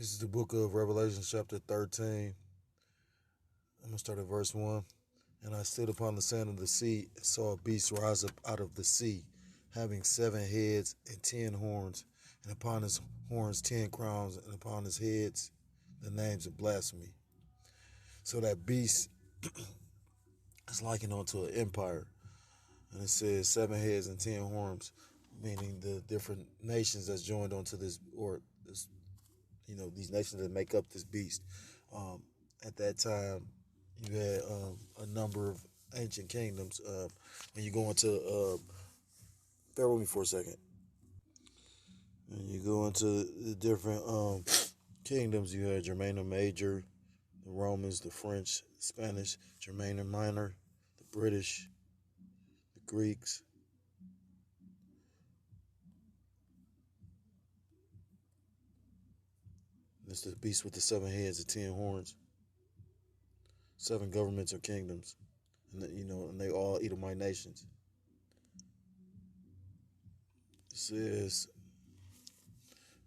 This is the book of Revelation, chapter 13. I'm going to start at verse 1. And I stood upon the sand of the sea and saw a beast rise up out of the sea, having 7 heads and 10 horns, and upon his horns 10 crowns, and upon his heads the names of blasphemy. So that beast is likened unto an empire. And it says 7 heads and 10 horns, meaning the different nations that's joined onto this, or this, these nations that make up this beast. At that time, you had a number of ancient kingdoms. When you go into, bear with me for a second. When you go into the different kingdoms, you had Germania Major, the Romans, the French, the Spanish, Germania Minor, the British, the Greeks. It's the beast with the 7 heads and 10 horns. 7 governments or kingdoms, and they all Edomite nations. It says,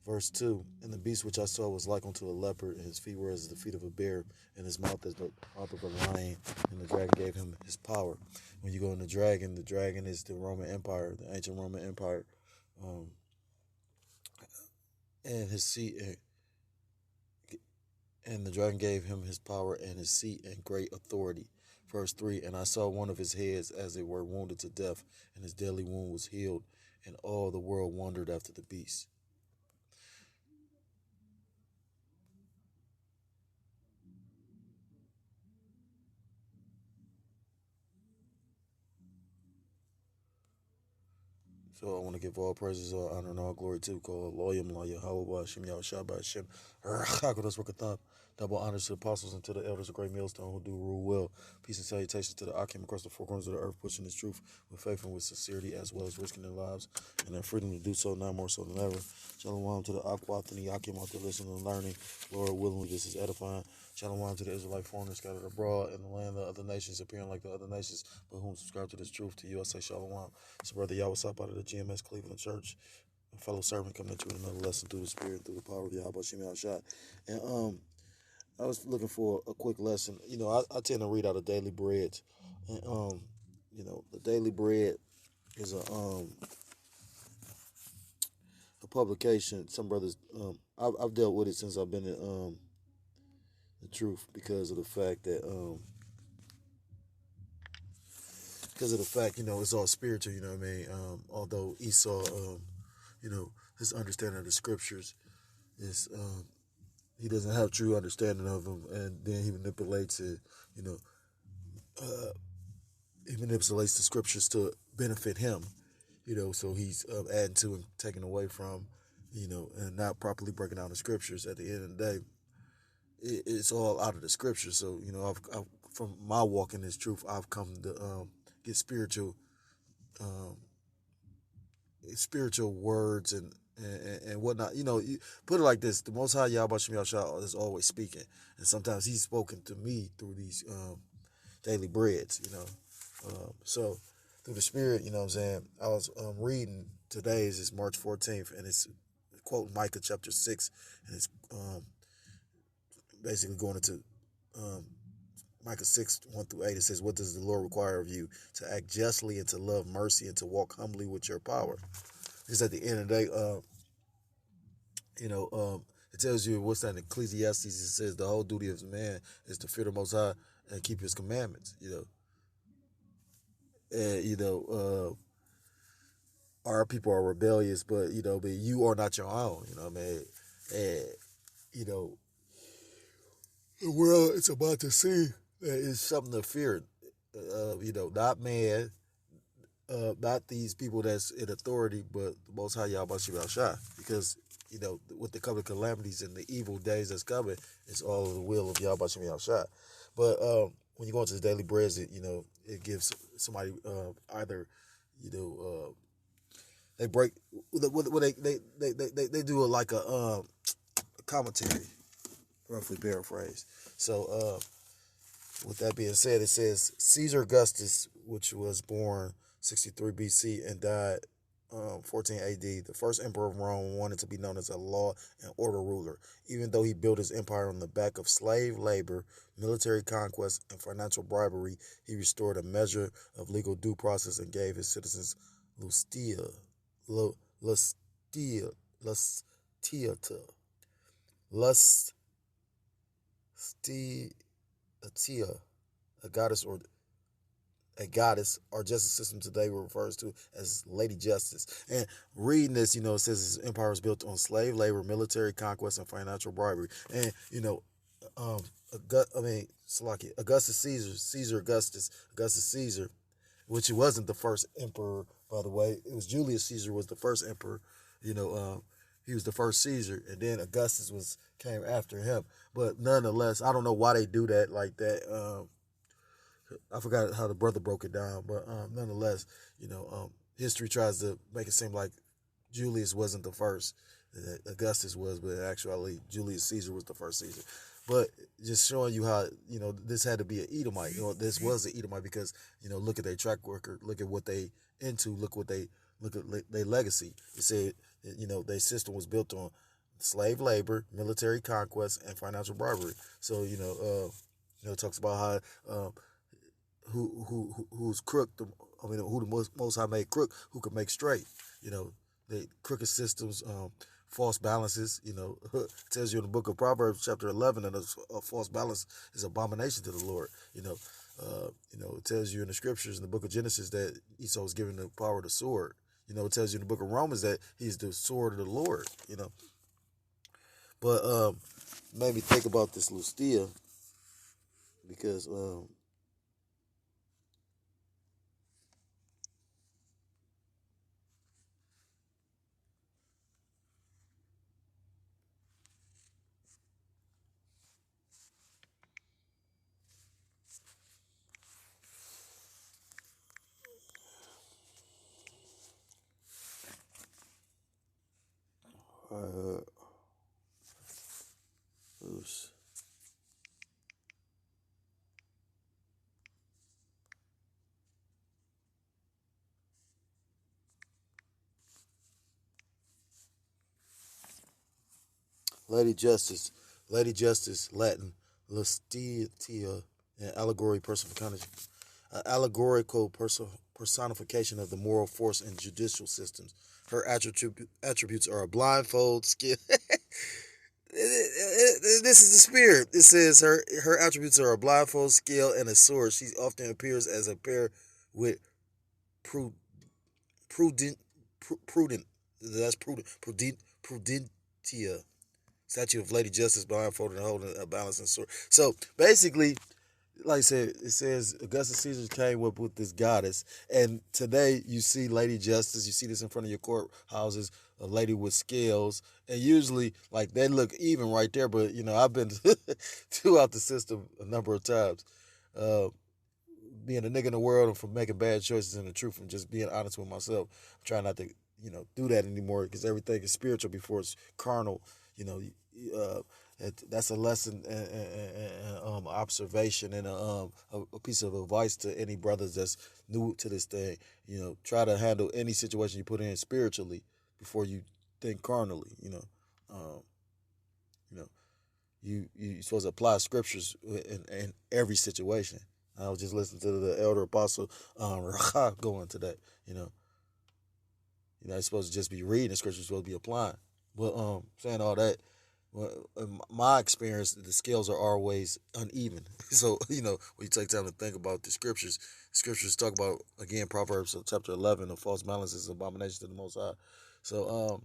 verse 2, and the beast which I saw was like unto a leopard, and his feet were as the feet of a bear, and his mouth as the mouth of a lion, and the dragon gave him his power. When you go in the dragon is the Roman Empire, the ancient Roman Empire, and his seat, and the dragon gave him his power and his seat and great authority. Verse 3, and I saw one of his heads as it were wounded to death, and his deadly wound was healed, and all the world wondered after the beast. So I want to give all praises, all honor, and all glory to call Loyam La Yahweh Shem Yahweh Shem Rachakodas Rakathab. Double honors to the apostles and to the elders of Great Millstone who do rule well. Peace and salutations to the Akim across the 4 corners of the earth, pushing this truth with faith and with sincerity, as well as risking their lives and their freedom to do so now more so than ever. Shalom to the Akwath and the Akim out there listening and learning. Lord, willingly, this is edifying. Shalom to the Israelite foreigners scattered abroad in the land of other nations, appearing like the other nations, but whom subscribe to this truth. To you, I say shalom. So, Brother Yahweh out of the GMS Cleveland Church, a fellow servant coming at you with another lesson through the Spirit, through the power of Yahweh Shem Shot. And I was looking for a quick lesson. I tend to read out of Daily Bread, and the Daily Bread is a publication. Some brothers, I've dealt with it since I've been in the truth because of the fact that it's all spiritual. You know what I mean? Although Esau, his understanding of the scriptures is he doesn't have true understanding of them, and then he manipulates it. He manipulates the scriptures to benefit him. So he's adding to and taking away from, and not properly breaking down the scriptures. At the end of the day, it's all out of the scriptures. So I've from my walk in this truth, I've come to get spiritual words and whatnot. You put it like this: the Most High Yahweh Shem Yahshua is always speaking, and sometimes He's spoken to me through these daily breads. So through the Spirit, you know what I'm saying. I was reading today is March 14th, and it's quoting Micah chapter 6, and it's basically going into Micah 6, 1 through 8. It says, what does the Lord require of you? To act justly and to love mercy and to walk humbly with your power. Because at the end of the day, it tells you, what's that in Ecclesiastes? It says the whole duty of man is to fear the Most High and keep His commandments. And our people are rebellious, but you are not your own. You know what I mean? And the world it's about to see that it's something to fear. Not man, not these people that's in authority, but the Most High Yahweh Shem Shah. Because with the coming calamities and the evil days that's coming, it's all of the will of Yahweh Shem Shah. But when you go into the daily breads, it gives somebody either they break they do like a commentary, roughly paraphrase. So with that being said, it says Caesar Augustus, which was born 63 BC and died 14 AD, the first emperor of Rome wanted to be known as a law and order ruler. Even though he built his empire on the back of slave labor, military conquest, and financial bribery, he restored a measure of legal due process and gave his citizens lustia, lustia, lustiata, lustiatia, a goddess or justice system today refers to as Lady Justice. And reading this, it says his empire was built on slave labor, military conquest, and financial bribery. And um, Augustus Augustus Caesar, which wasn't the first emperor, by the way. It was Julius Caesar was the first emperor. He was the first Caesar, and then Augustus came after him. But nonetheless, I don't know why they do that like that. I forgot how the brother broke it down, but nonetheless, history tries to make it seem like Julius wasn't the first, Augustus was, but actually Julius Caesar was the first Caesar. But just showing you how this had to be an Edomite. This was an Edomite because look at their track record, look at what they into, look at their legacy. It said their system was built on slave labor, military conquest, and financial bribery. So it talks about how. Who's crook? Who the most High made crook? Who could make straight? The crooked systems, false balances. It tells you in the book of Proverbs, chapter 11, that a false balance is abomination to the Lord. It tells you in the scriptures in the book of Genesis that Esau was given the power of the sword. It tells you in the book of Romans that he's the sword of the Lord. But made me think about this Lustia because uh, oops. Lady Justice, Lady Justice, Latin, Lustia, an allegorical personification of the moral force in judicial systems. Her attributes are a blindfold, skill. This is the spirit. It says her attributes are a blindfold, skill, and a sword. She often appears as a pair with pru- prudent, prudent. That's prudentia. Statue of Lady Justice blindfolded and holding a balancing sword. So basically, like I said, it says Augustus Caesar came up with this goddess, and today you see Lady Justice. You see this in front of your courthouses, a lady with scales, and usually like they look even right there. But I've been throughout the system a number of times, uh, being a nigga in the world and from making bad choices and the truth, from just being honest with myself. I'm trying not to do that anymore because everything is spiritual before it's carnal. You know, uh, that's a lesson and observation and a piece of advice to any brothers that's new to this thing. Try to handle any situation you put in spiritually before you think carnally. Um, you know, you're supposed to apply scriptures in every situation. I was just listening to the elder apostle going to that. You're supposed to just be reading the scriptures, you're supposed to be applying. But saying all that, well, in my experience, the scales are always uneven. So, when you take time to think about the scriptures talk about, again, Proverbs chapter 11, a false balance is abomination to the Most High. So,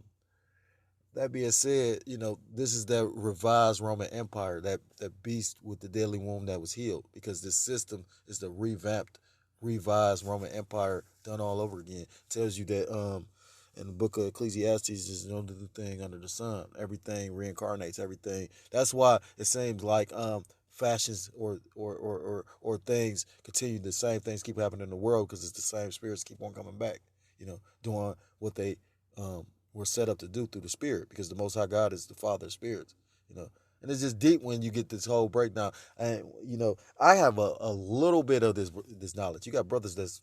that being said, this is that revised Roman Empire, that beast with the deadly wound that was healed, because this system is the revamped, revised Roman Empire done all over again. Tells you that in the book of Ecclesiastes, there's no new thing under the sun. Everything reincarnates everything. That's why it seems like fashions or things continue, the same things keep happening in the world because it's the same spirits keep on coming back, doing what they were set up to do through the spirit, because the Most High God is the Father of spirits, you know. And it's just deep when you get this whole breakdown. And I have a little bit of this knowledge. You got brothers that's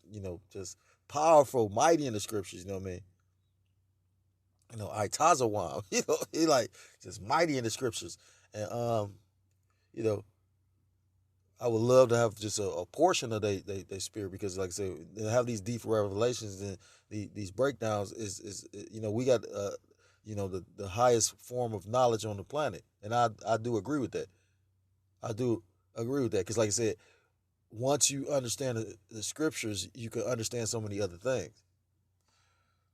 just powerful, mighty in the scriptures. You know what I mean? Itazawam, he like just mighty in the scriptures. And you know, I would love to have just a portion of they spirit, because like I said, they have these deep revelations and these breakdowns is we got the highest form of knowledge on the planet, and I do agree with that. I do agree with that, because like I said, once you understand the scriptures, you can understand so many other things.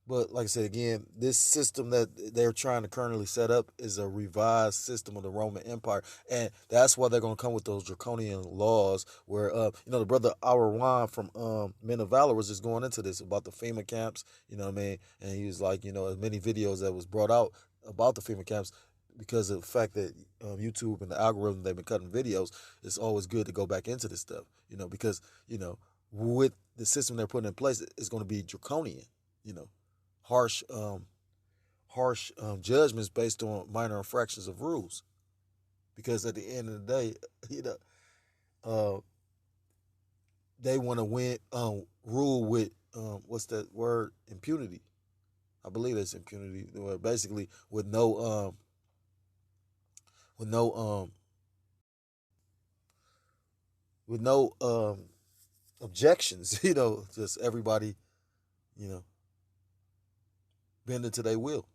But like I said again, this system that they're trying to currently set up is a revised system of the Roman Empire, and that's why they're going to come with those draconian laws. Where the brother Awarwan from Men of Valor was just going into this about the FEMA camps. You know what I mean? And he was like, as many videos that was brought out about the FEMA camps, because of the fact that YouTube and the algorithm, they've been cutting videos. It's always good to go back into this stuff. Because with the system they're putting in place, it's going to be draconian. You know harsh judgments based on minor infractions of rules. Because at the end of the day, you know, uh, they want to win rule with what's that word? Impunity. I believe that's impunity. Basically, with no with no objections. Just everybody, you know, bending to their will.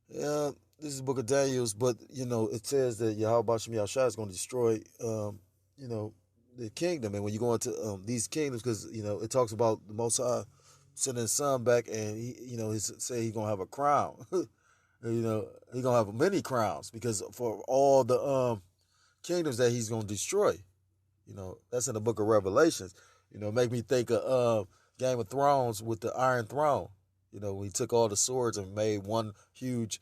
Yeah, this is the Book of Daniel's, but it says that Yahweh Shem Yahshua is going to destroy, you know, the kingdom. And when you go into these kingdoms, because it talks about the Most High sending his son back, and he say he's gonna have a crown. He's gonna have many crowns, because for all the kingdoms that he's gonna destroy. That's in the Book of Revelations. Make me think of Game of Thrones with the Iron Throne. When he took all the swords and made one huge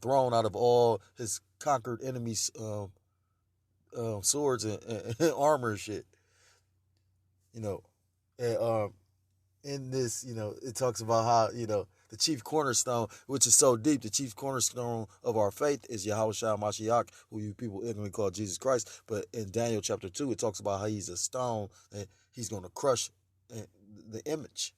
throne out of all his conquered enemies' swords and armor and shit. You know, and in this, it talks about how the chief cornerstone, which is so deep, the chief cornerstone of our faith is Yahweh Shah Mashiach, who you people ignorantly call Jesus Christ. But in Daniel chapter 2, it talks about how he's a stone and he's going to crush the image.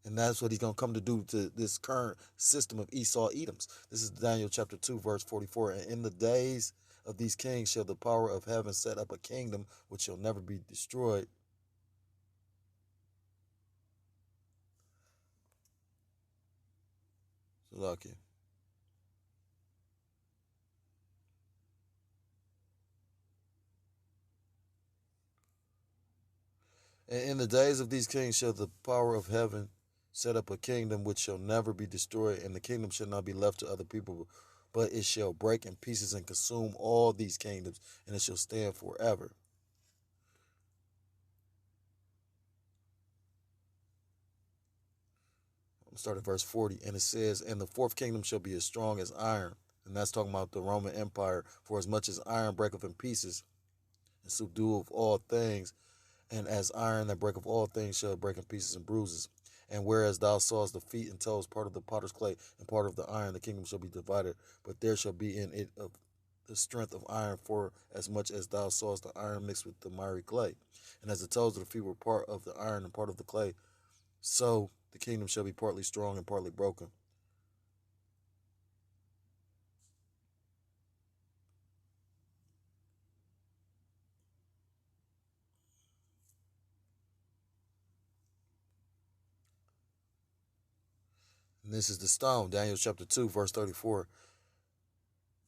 And that's what he's going to come to do to this current system of Esau Edoms. This is Daniel chapter 2, verse 44. And in the days of these kings shall the power of heaven set up a kingdom which shall never be destroyed. Lucky. And in the days of these kings shall the power of heaven set up a kingdom which shall never be destroyed, and the kingdom shall not be left to other people, but it shall break in pieces and consume all these kingdoms, and it shall stand forever. I'm starting at verse 40, and it says, and the fourth kingdom shall be as strong as iron. And that's talking about the Roman Empire. For as much as iron breaketh in pieces, and subdueth all things, and as iron that breaketh all things shall break in pieces and bruises. And whereas thou sawest the feet and toes, part of the potter's clay and part of the iron, the kingdom shall be divided. But there shall be in it of the strength of iron, for as much as thou sawest the iron mixed with the miry clay. And as the toes of the feet were part of the iron and part of the clay, so the kingdom shall be partly strong and partly broken. And this is the stone, Daniel chapter 2, verse 34.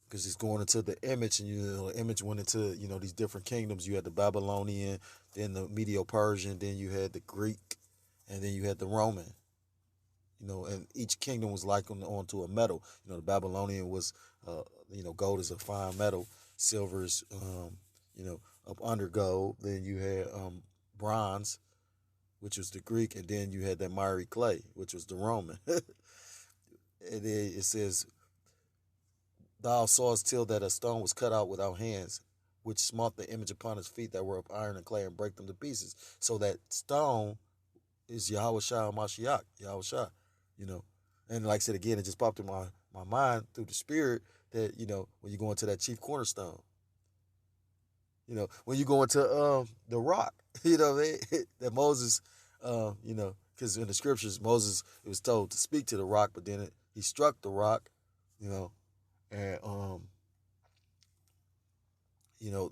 Because he's going into the image, and the image went into these different kingdoms. You had the Babylonian, then the Medo-Persian, then you had the Greek, and then you had the Roman. And each kingdom was likened onto a metal. The Babylonian was, gold is a fine metal, silver is, up under gold. Then you had bronze, which was the Greek, and then you had that miry clay, which was the Roman. And then it says, thou sawest till that a stone was cut out without hands, which smote the image upon his feet that were of iron and clay, and break them to pieces. So that stone is Yahweh Shah Mashiach, Yahweh Shah, And like I said again, it just popped in my mind through the spirit that, when you go into that chief cornerstone, when you go into the rock, that Moses, because in the scriptures, Moses, it was told to speak to the rock, but then he struck the rock, you know, and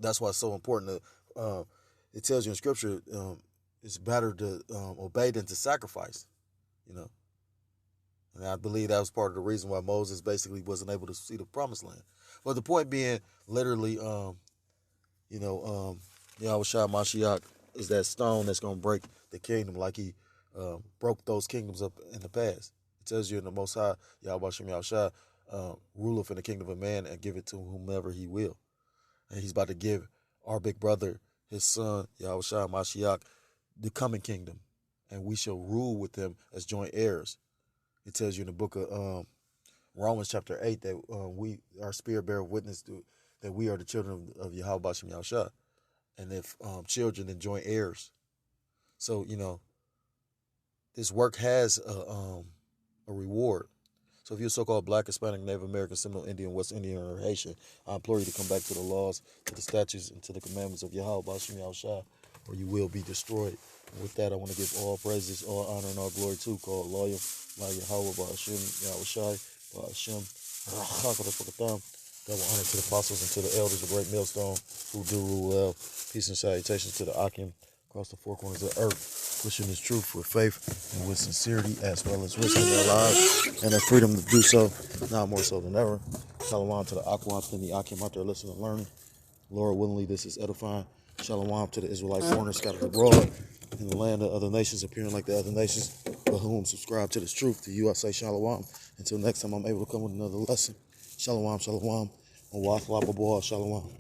that's why it's so important to. It tells you in scripture, it's better to obey than to sacrifice, you know. And I believe that was part of the reason why Moses basically wasn't able to see the promised land. But the point being, literally, Yahushua Mashiach is that stone that's going to break the kingdom like he broke those kingdoms up in the past. It tells you in the Most High, Yahushua ruleth in the kingdom of man and give it to whomever he will. And he's about to give our big brother, his son, Yahushua Mashiach, the coming kingdom. And we shall rule with them as joint heirs. It tells you in the book of Romans chapter 8 that our spirit bear witness to that we are the children of Yahweh Bashem Yahushua. And if children, then joint heirs. So, this work has a reward. So if you're so-called Black, Hispanic, Native American, Seminole Indian, West Indian, or Haitian, I implore you to come back to the laws, to the statutes, and to the commandments of Yahweh Bashem Yahushua, or you will be destroyed. And with that, I want to give all praises, all honor, and all glory to called loyal, like Yahweh Bashem Yahushua, Bashem Chakadafukatam. Double honor to the apostles and to the elders, the great millstone, who do rule well. Peace and salutations to the Akim across the four corners of the earth, pushing this truth with faith and with sincerity, as well as risking their lives and their freedom to do so, now more so than ever. Shalom to the Aquans and the Akim out there listening and learning. Lord willingly, this is edifying. Shalom to the Israelite foreigners scattered abroad in the land of other nations, appearing like the other nations, but whom subscribe to this truth. To you I say shalom. Until next time I'm able to come with another lesson. Shalom, shalom. Shalom.